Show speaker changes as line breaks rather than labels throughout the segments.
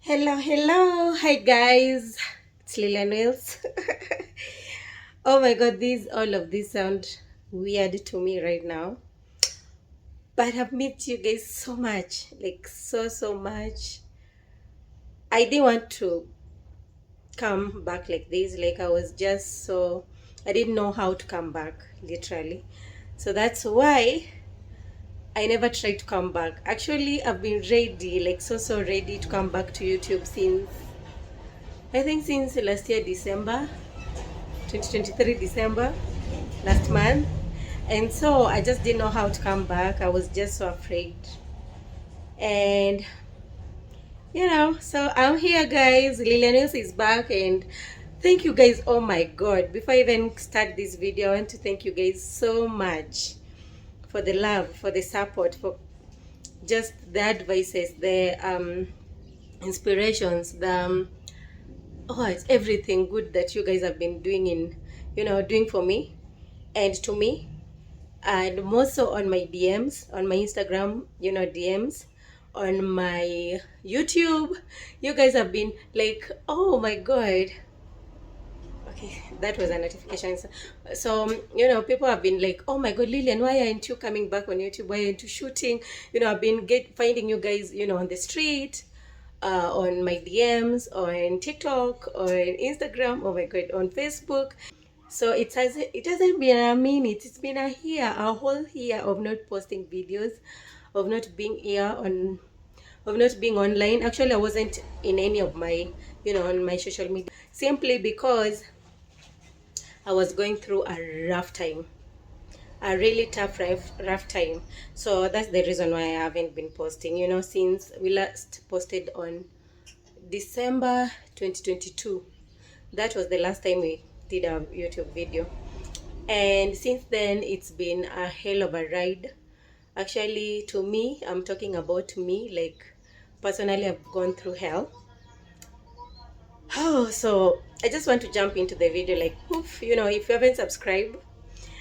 Hello, hi guys, it's Lilian Wills. Oh my god, all of this sound weird to me right now, but I've missed you guys so much, like so much. I didn't want to come back like this, like I didn't know how to come back, literally. So that's why I never tried to come back. Actually, I've been ready, like so ready to come back to YouTube since, I think since last year, December 2023, December, last month. And so I just didn't know how to come back. I was just so afraid. And so I'm here, guys. Lilianus is back, and thank you guys. Oh my god, before I even start this video, I want to thank you guys so much for the love, for the support, for just the advices, the inspirations, the it's everything good that you guys have been doing doing for me and to me, and more so on my DMs, on my Instagram, DMs, on my YouTube. You guys have been like, oh my god. Okay, that was a notification. So people have been like, oh my god, Lilian, why aren't you coming back on YouTube? Why aren't you shooting? I've been finding you guys, on the street, on my DMs, on TikTok, on Instagram, oh my god, on Facebook. So it hasn't been a minute. It's been a whole year of not posting videos, of not being of not being online. Actually, I wasn't in any of my, on my social media, simply because I was going through a rough time, a really tough, rough time. So that's the reason why I haven't been posting, since we last posted on December 2022. That was the last time we did a YouTube video. And since then, it's been a hell of a ride. Actually, to me, I'm talking about me, like personally, I've gone through hell. Oh, so I just want to jump into the video like, poof, if you haven't subscribed,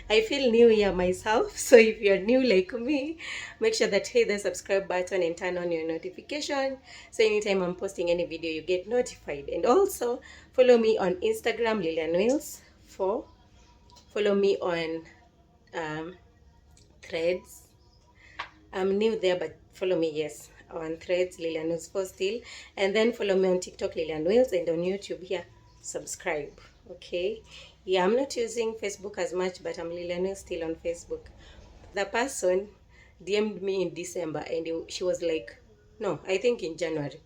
I feel new here myself. So if you're new like me, make sure that hit the subscribe button and turn on your notification. So anytime I'm posting any video, you get notified. And also follow me on Instagram, Lilian Wills 4. Follow me on um, Threads. I'm new there, but follow me, yes, on Threads, Lilian Wills 4 still. And then follow me on TikTok, Lilian Wills, and on YouTube here, subscribe. Okay. Yeah, I'm not using Facebook as much, but I'm Lilian Wills still on Facebook. The person DM'd me in December, and she was like, no, I think in January,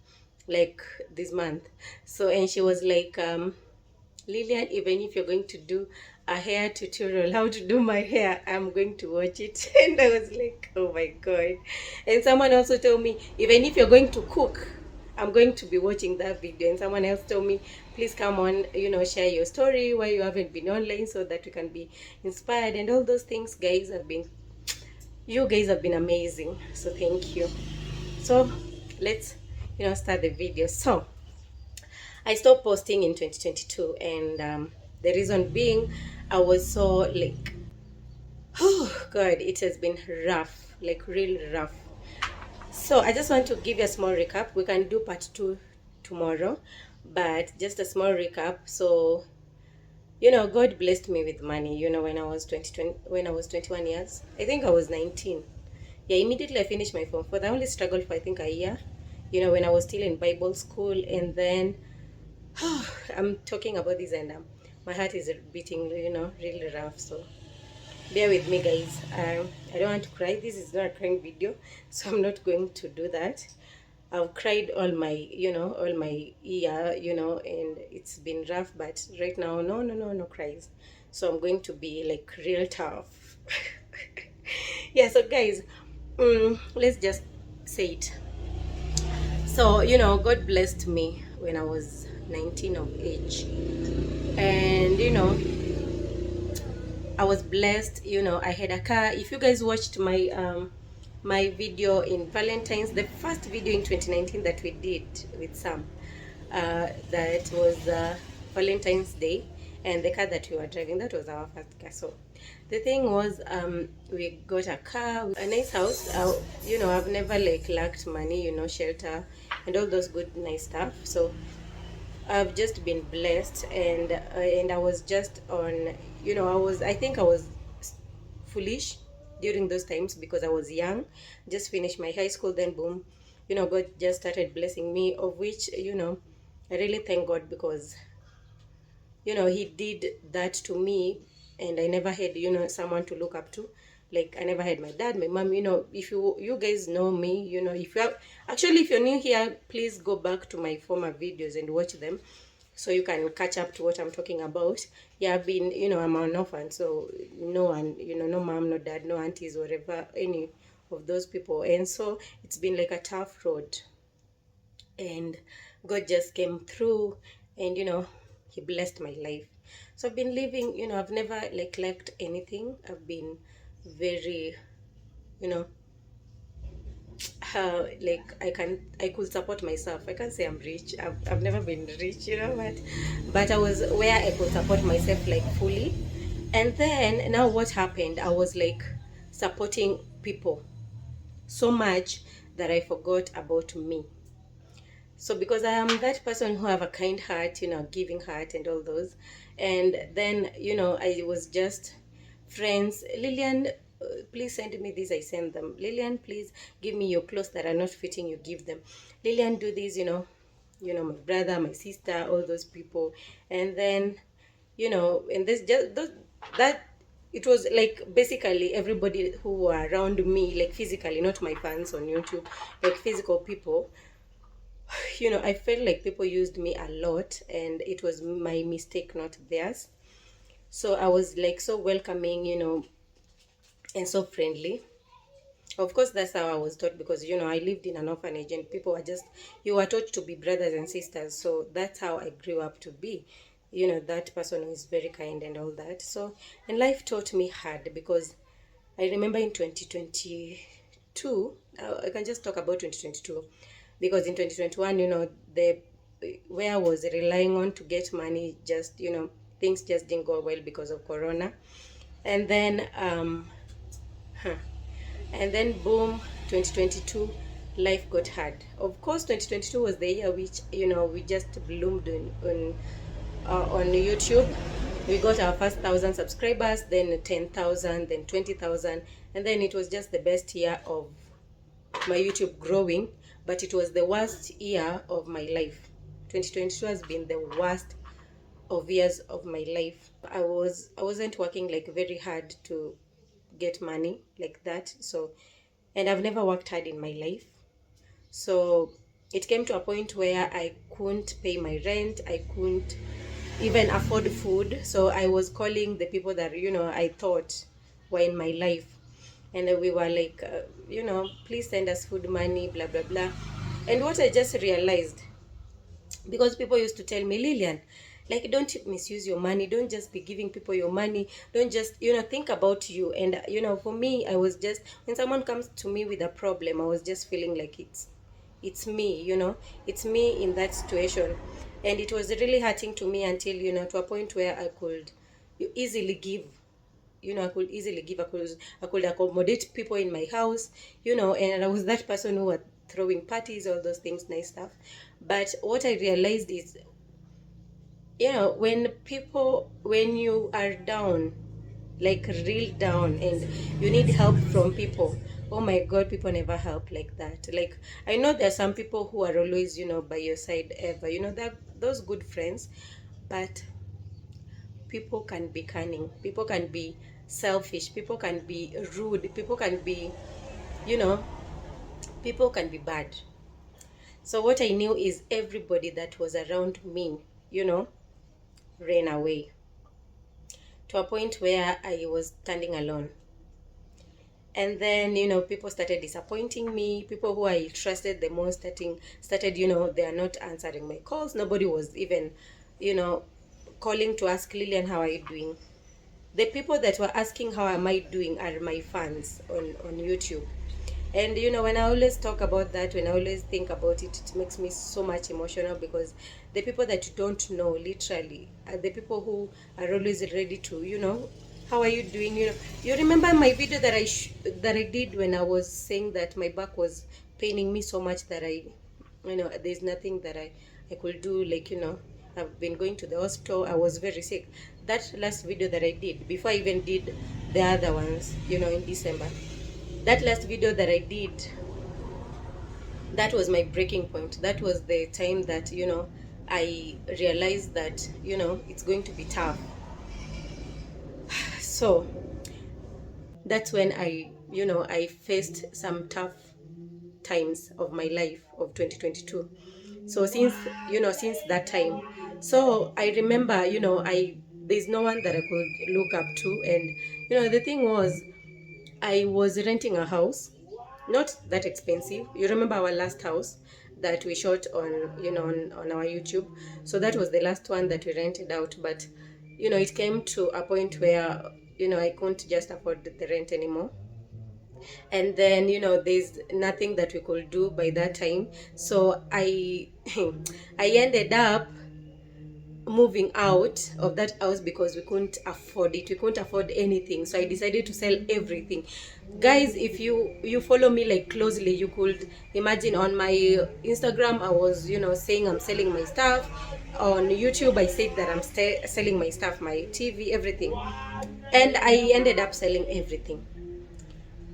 like this month. So, and she was like, Lilian, even if you're going to do a hair tutorial, how to do my hair, I'm going to watch it. And I was like, oh my god. And someone also told me, even if you're going to cook, I'm going to be watching that video. And someone else told me, please come on, share your story, why you haven't been online, so that we can be inspired. And all those things, guys, you guys have been amazing. So thank you. So let's, start the video. So I stopped posting in 2022, and the reason being, I was so like, oh god, it has been rough, like real rough. So I just want to give you a small recap. We can do part 2 tomorrow, but just a small recap. So God blessed me with money. When I was 21 years, I think I was 19. Yeah, immediately I finished my form 4. I only struggled for I think a year. When I was still in Bible school, and then I'm talking about this, and my heart is beating, really rough. So bear with me, guys. I don't want to cry. This is not a crying video, so I'm not going to do that. I've cried all my year, and it's been rough. But right now, no cries. So I'm going to be like real tough. Yeah. So guys, let's just say it. So God blessed me when I was 19 of age, and I was blessed. I had a car. If you guys watched my video in Valentine's, the first video in 2019 that we did with Sam, that was Valentine's Day, and the car that we were driving, that was our first car. So the thing was, we got a car, a nice house. I've never like lacked money, shelter, and all those good nice stuff. So I've just been blessed, and I was just on, I think I was foolish during those times because I was young, just finished my high school, then boom, God just started blessing me, of which, I really thank God because, He did that to me, and I never had, someone to look up to. Like I never had my dad, my mom. If you guys know me, if you have actually, if you're new here, please go back to my former videos and watch them, so you can catch up to what I'm talking about. Yeah, I've been, I'm an orphan, so no one, no mom, no dad, no aunties, whatever, any of those people. And so it's been like a tough road. And God just came through, and, He blessed my life. So I've been living, I've never like lacked anything. I've been very, you know, like I could support myself. I can't say I'm rich. I've never been rich, but I was where I could support myself like fully. And then now what happened, I was like supporting people so much that I forgot about me. So because I am that person who have a kind heart, giving heart and all those, and then I was just friends. Lillian, please send me this. I send them. Lillian, please give me your clothes that are not fitting. You give them. Lillian, do this. My brother, my sister, all those people, and then and this just those, that it was like basically everybody who were around me, like physically, not my fans on YouTube, like physical people. I felt like people used me a lot, and it was my mistake, not theirs. So I was like so welcoming, and so friendly. Of course, that's how I was taught because, I lived in an orphanage and people were just, you were taught to be brothers and sisters. So that's how I grew up to be, that person who is very kind and all that. So, and life taught me hard because I remember in 2022, I can just talk about 2022 because in 2021, the where I was relying on to get money, just, things just didn't go well because of Corona. And then, and then boom, 2022, life got hard. Of course, 2022 was the year which, we just bloomed on YouTube. We got our first 1,000 subscribers, then 10,000, then 20,000, and then it was just the best year of my YouTube growing, but it was the worst year of my life. 2022 has been the worst of years of my life. I wasn't working like very hard to get money like that. So, and I've never worked hard in my life. So it came to a point where I couldn't pay my rent. I couldn't even afford food. So I was calling the people that, I thought were in my life. And we were like, please send us food money, blah, blah, blah. And what I just realized, because people used to tell me, Lillian, like, don't misuse your money, don't just be giving people your money, don't just, think about you. And for me, I was just, when someone comes to me with a problem, I was just feeling like it's me, it's me in that situation. And it was really hurting to me until, to a point where I could easily give, I could easily give, I could accommodate people in my house, and I was that person who was throwing parties, all those things, nice stuff. But what I realized is, when you are down, like real down, and you need help from people, oh my God, people never help like that. Like, I know there are some people who are always, by your side ever, that those good friends, but people can be cunning, people can be selfish, people can be rude, people can be, you know, people can be bad. So what I knew is everybody that was around me, ran away to a point where I was standing alone. And then, people started disappointing me. People who I trusted the most started, they are not answering my calls. Nobody was even, calling to ask, Lillian, how are you doing? The people that were asking how am I doing are my fans on YouTube. And when I always talk about that, when I always think about it, it makes me so much emotional, because the people that you don't know literally are the people who are always ready to, how are you doing? You remember my video that I did when I was saying that my back was paining me so much that there's nothing that I could do. Like, I've been going to the hospital. I was very sick. That last video that I did, before I even did the other ones, in December, that last video that I did, that was my breaking point. That was the time that, I realized that, it's going to be tough. So that's when I faced some tough times of my life of 2022. So since that time, so I remember, there's no one that I could look up to. And the thing was, I was renting a house, not that expensive. You remember our last house that we shot on, on our YouTube. So that was the last one that we rented out. But it came to a point where I couldn't just afford the rent anymore. And then there's nothing that we could do by that time. So I I ended up moving out of that house because we couldn't afford it. We couldn't afford anything. So I decided to sell everything. Guys, if you follow me like closely, you could imagine on my Instagram I was saying I'm selling my stuff. On YouTube I said that I'm selling my stuff, my TV, everything. And I ended up selling everything.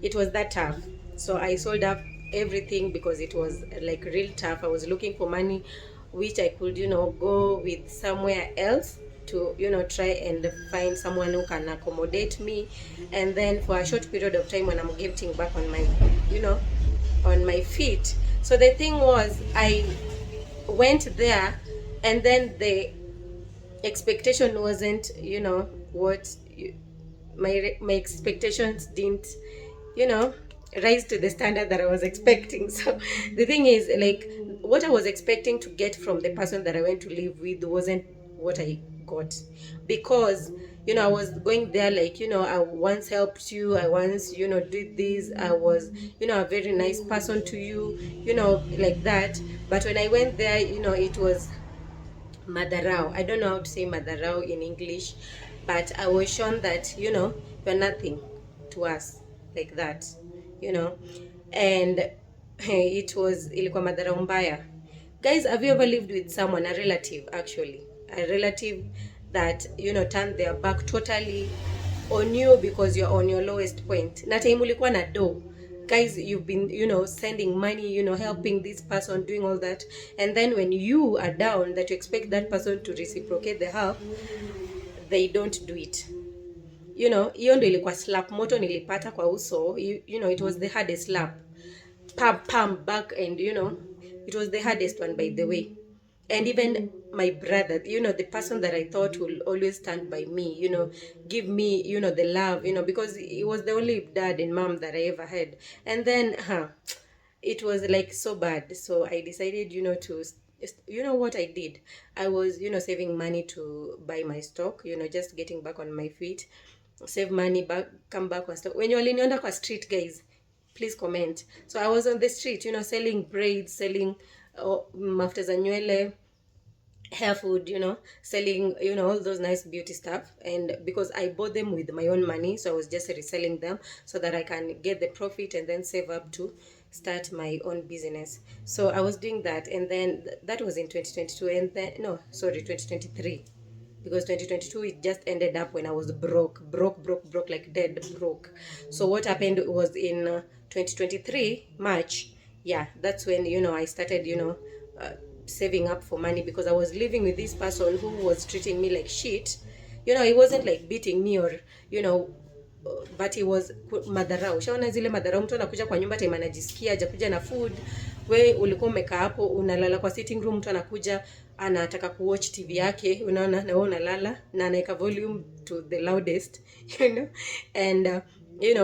It was that tough. So I sold up everything because it was like real tough. I was looking for money which I could go with somewhere else to try and find someone who can accommodate me. And then for a short period of time, when I'm getting back on my on my feet. So the thing was, I went there, and then the expectation wasn't what my expectations didn't rise to the standard that I was expecting. So the thing is, like, what I was expecting to get from the person that I went to live with wasn't what I got. Because I was going there like, I once helped you, I once did this, I was a very nice person to you, like that. But when I went there, it was madarao. I don't know how to say madarao in English, but I was shown that you're nothing to us, like that, and ilikuwa madarao mbaya. Guys, have you ever lived with someone, a relative actually, a relative that turned their back totally on you because you're on your lowest point? Na time ulikuwa na do, guys, you've been sending money, helping this person, doing all that, and then when you are down, that you expect that person to reciprocate the help, they don't do it. Hiyo ndio ilikuwa slap moto nilipata kwa uso. It was the hardest slap, pam back, and it was the hardest one, by the way. And even my brother, the person that I thought will always stand by me, give me, the love, because he was the only dad and mom that I ever had. And then, it was like so bad. So I decided, to, what I did? I was, saving money to buy my stock, just getting back on my feet, save money, come back on stock. When you're in the street, guys, please comment. So I was on the street, selling braids, selling mafuta za nywele, hair food, selling, all those nice beauty stuff. And because I bought them with my own money, so I was just reselling them so that I can get the profit and then save up to start my own business. So I was doing that, and then that was in 2022, and then 2023, because 2022 it just ended up when I was broke, like dead broke. So what happened was in 2023 March, that's when I started saving up for money, because I was living with this person who was treating me like shit. He wasn't like beating me or but he was madharau. Shaona zile madharau, mtu anakuja kwa nyumba time anajisikia hajakuja na food, we ulikuwa umekaa hapo unalala kwa sitting room, mtu anakuja anataka kuwatch TV yake, unaona, na wewe unalala na anaweka volume to the loudest, and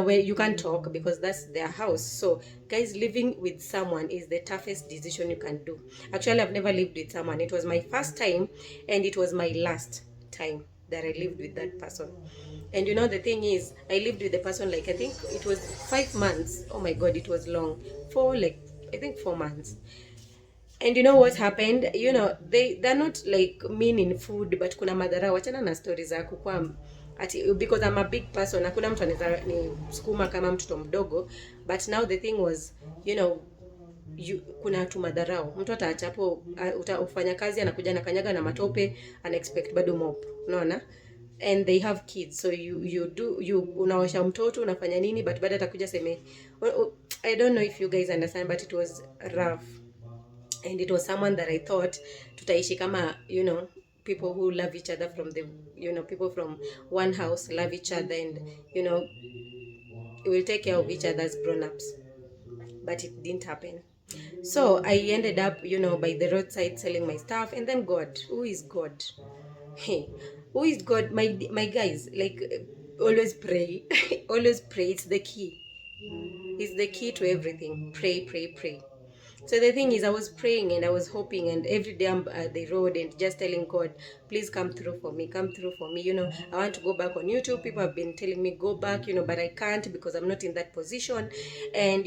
where you can't talk because that's their house. So guys, living with someone is the toughest decision you can do. Actually, I've never lived with someone. It was my first time, and it was my last time that I lived with that person. And the thing is, I lived with the person like, I think it was 5 months. Oh my god, it was long. I think 4 months. And what happened? They're not like mean in food, but kuna madhara. Wachana na stories za kukua ati, because I'm a big person, hakuna mtu anaweza ni sukuma kama mtoto mdogo. But now the thing was, kuna tu madharau. Mtu ataacha hapo, utafanya kazi, anakuja na kanyaga na matope, ana expect bado mop, unaona? And they have kids, so you unawasha mtoto, unafanya nini, but baada atakuja seme, I don't know if you guys understand, but it was rough. And it was someone that I thought tutaishi kama, people who love each other from the, people from one house love each other, and will take care of each other as grown-ups. But it didn't happen. So I ended up, by the roadside selling my stuff. And then God, who is God? Hey, who is God? My guys, like, always pray. Always pray. It's the key. It's the key to everything. Pray, pray, pray. So the thing is, I was praying and I was hoping, and every day I'm at the road and just telling God, please come through for me, come through for me. I want to go back on YouTube. People have been telling me go back, but I can't because I'm not in that position. And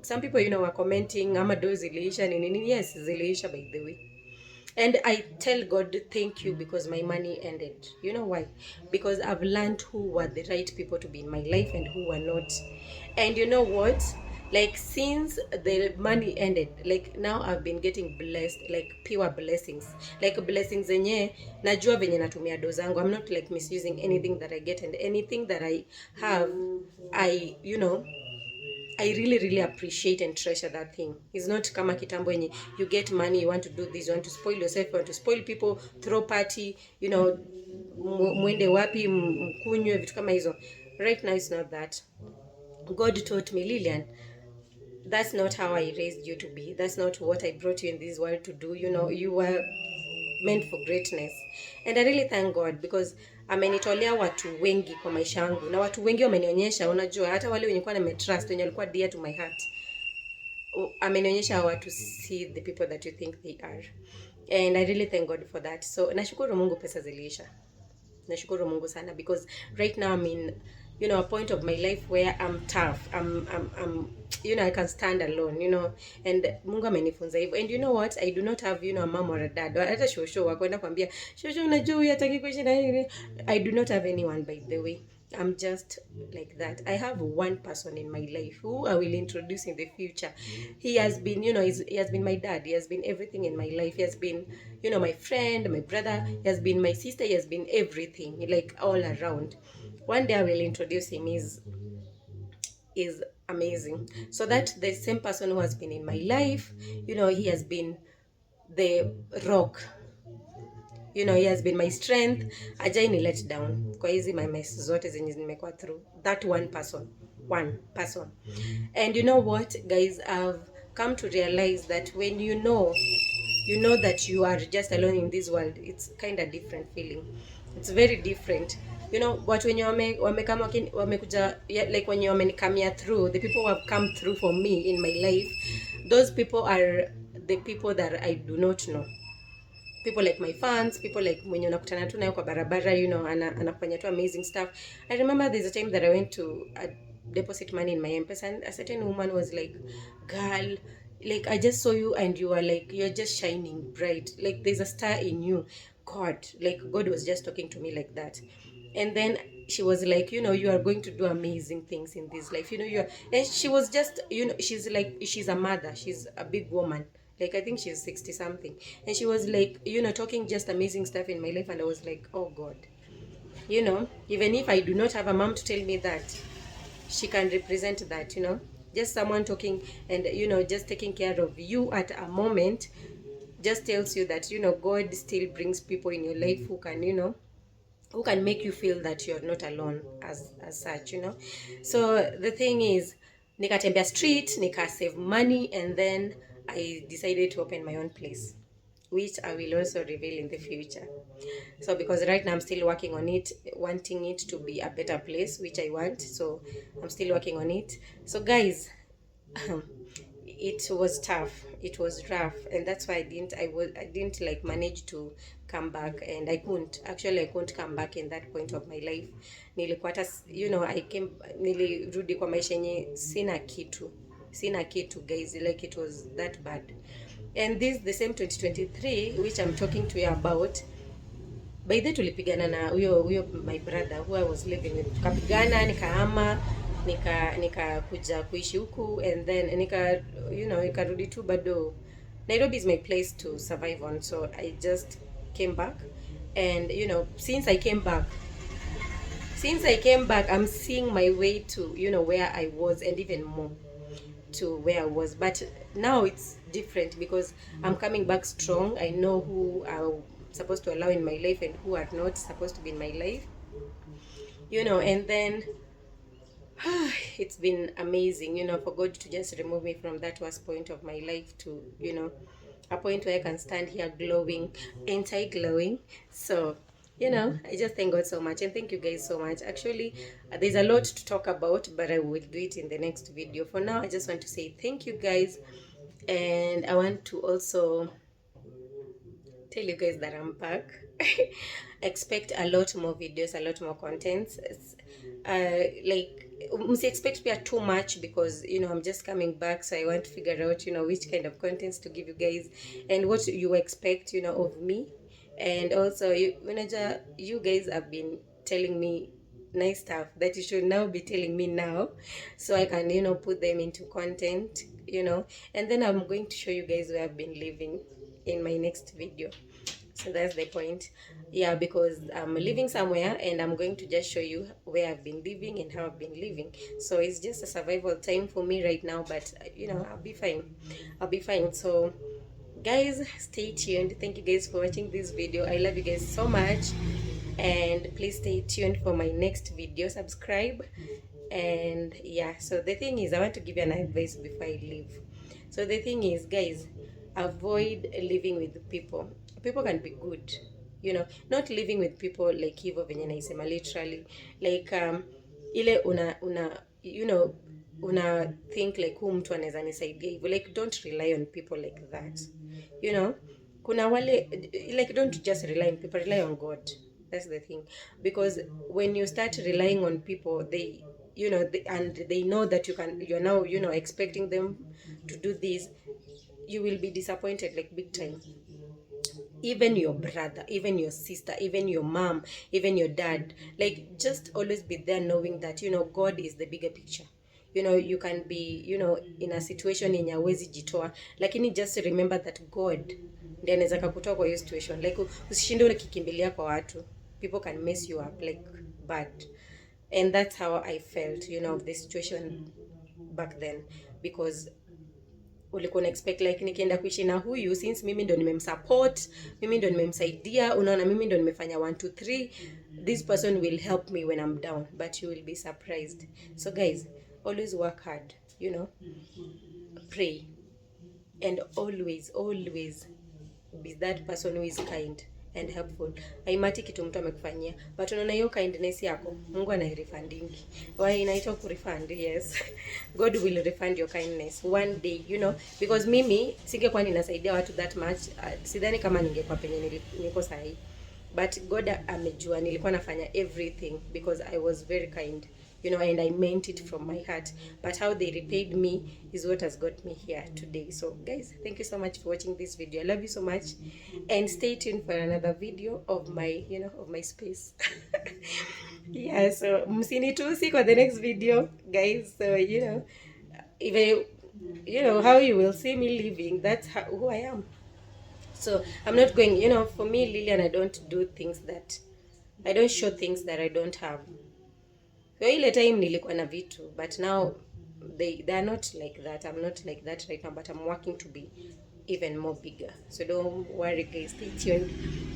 some people, were commenting, Amado Zileisha, yes, Zileisha, by the way. And I tell God, thank you, because my money ended. You know why? Because I've learned who were the right people to be in my life and who were not. And you know what? Like, since the money ended, like, now I've been getting blessed, like pure blessings. Like, blessings zenye najua venye natumia do zangu. I'm not like misusing anything that I get, and anything that I have, I really, really appreciate and treasure that thing. It's not kama kitambo yenye you get money, you want to do this, you want to spoil yourself, you want to spoil people, throw party, mwende wapi, mkunywe, vitu kama hizo. Right now it's not that. God taught me, Lillian, that's not how I raised you to be. That's not what I brought you in this world to do. You were meant for greatness. And I really thank God, because amenitolea watu wengi kwa maisha yangu, na watu wengi wamenionyesha, unajua, hata wale wenye kwa nimetrust, wenye walikuwa dear to my heart, amenionyesha how to see the people that you think they are. And I really thank God for that. So nashukuru Mungu pesa ziliisha. Nashukuru Mungu sana, because right now I'm in a point of my life where I'm tough. I'm I can stand alone, and Mungu amenifunza hivyo. And you know what? I do not have, a mom or a dad. Hata shosho wakwenda kwambia, shosho unajua hataki kuishi na hivi. I do not have anyone, by the way. I'm just like that. I have one person in my life who I will introduce in the future. He has been, he has been my dad. He has been everything in my life. He has been, my friend, my brother. He has been my sister. He has been everything, like all around. One day I will introduce him. Is amazing. So that the same person who has been in my life, he has been the rock. He has been my strength. Ajai ni let down kwa hizi my mess zote zenye nimekuwa through. That one person. And you know what, guys, I've come to realize that when you know that you are just alone in this world, it's kind of different feeling. It's very different. Watu wenye wamekuja, like wenye wamenikamia through, the people who have come through for me in my life, those people are the people that I do not know. People like my fans, people like mwenye unakutana tu nayo kwa barabara, anafanya tu amazing stuff. I remember there's a time that I went to deposit money in my M-Pesa, and a certain woman was like, girl, like, I just saw you and you are like, you're just shining bright, like there's a star in you. God, like God was just talking to me like that. And then she was like, you are going to do amazing things in this life, and she was just, she's like, she's a mother, she's a big woman, like I think she's 60 something, and she was like, talking just amazing stuff in my life. And I was like, oh God, even if I do not have a mom to tell me that, she can represent that, just someone talking and just taking care of you at a moment, just tells you that God still brings people in your life who can who can make you feel that you're not alone as such. So the thing is, nikatembea street, nika save money, and then I decided to open my own place, which I will also reveal in the future. So because right now I'm still working on it, wanting it to be a better place, which I want. So I'm still working on it. So guys, it was tough, it was rough, and that's why I didn't like manage to come back, and I couldn't come back in that point of my life. Nilikuwa hata nilirudi kwa maisha yenye sina kitu guys, like it was that bad. And this the same 2023 which I'm talking to you about. By the tulipigana na huyo my brother who I was living with, tukapigana, nikahama, nikakuja kuishi huku, and then nikarudi tu. Bado Nairobi is my place to survive on, so I just came back. And since I came back, I'm seeing my way to where I was, and even more to where I was. But now it's different because I'm coming back strong. I know who I'm supposed to allow in my life and who are not supposed to be in my life, and then it's been amazing, for God to just remove me from that worst point of my life to, a point where I can stand here glowing, anti-glowing. So, I just thank God so much, and thank you guys so much. Actually, there's a lot to talk about, but I will do it in the next video. For now, I just want to say thank you guys, and I want to also tell you guys that I'm back. Expect a lot more videos, a lot more contents. Like, expect me too much, because I'm just coming back, so I want to figure out which kind of contents to give you guys and what you expect of me. And also, you guys have been telling me nice stuff that you should now be telling me now, so I can put them into content, and then I'm going to show you guys where I've been living in my next video. So that's the point. Yeah, because I'm living somewhere, and I'm going to just show you where I've been living and how I've been living. So it's just a survival time for me right now, but I'll be fine. So guys, stay tuned. Thank you guys for watching this video. I love you guys so much, and please stay tuned for my next video. Subscribe. And yeah, so the thing is, I want to give you an advice before I leave. So the thing is, guys, avoid living with people. People can be good, not living with people like hivyo venye naisema literally, like ile una think like who mtu anaweza nisaidia hivyo, like don't rely on people like that, kuna wale like don't just rely on people, rely on God. That's the thing, because when you start relying on people, they and they know that you're now expecting them to do this, you will be disappointed, like big time. Even your brother, even your sister, even your mom, even your dad, like just always be there knowing that God is the bigger picture. You can be in a situation yenye hawezi jitoa, lakini just remember that God ndiye anaweza kukutoa kwa hiyo situation. Like usishinde ukikimbilia kwa watu, people can mess you up like bad. And that's how I felt of the situation back then, because ulikuwa na expect like nikienda kuishi na huyu, since mimi ndo nimemsupport, mimi ndo nimemsaidia, unaona, mimi ndo nimefanya 1 2 3, this person will help me when I'm down, but you will be surprised. So guys, always work hard, pray, and always be that person who is kind and helpful. Haimati kitu mtu amekufanyia, but unaona hiyo kindness yako Mungu anairefundingi. Why inaitwa kurefund? Yes. God will refund your kindness one day, because mimi singekuwa ninasaidia watu that much. Sidhani kama ningekuwa penye niko sahi, but God amejua nilikuwa nafanya everything because I was very kind, and I meant it from my heart. But how they repaid me is what has got me here today. So guys, thank you so much for watching this video. I love you so much, and stay tuned for another video of my of my space. Yeah, so msinitusi for the next video, guys. So even how you will see me living, that's who I am. So I'm not going, for me, Lilian, I don't show things that I don't have. So ile time nilikuwa na vitu, but now they are not like that. I'm not like that right now, but I'm working to be even more bigger. So don't worry guys, stay tuned,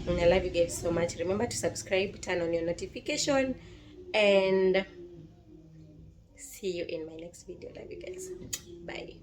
and I love you guys so much. Remember to subscribe, turn on your notification, and see you in my next video. Love you guys. Bye.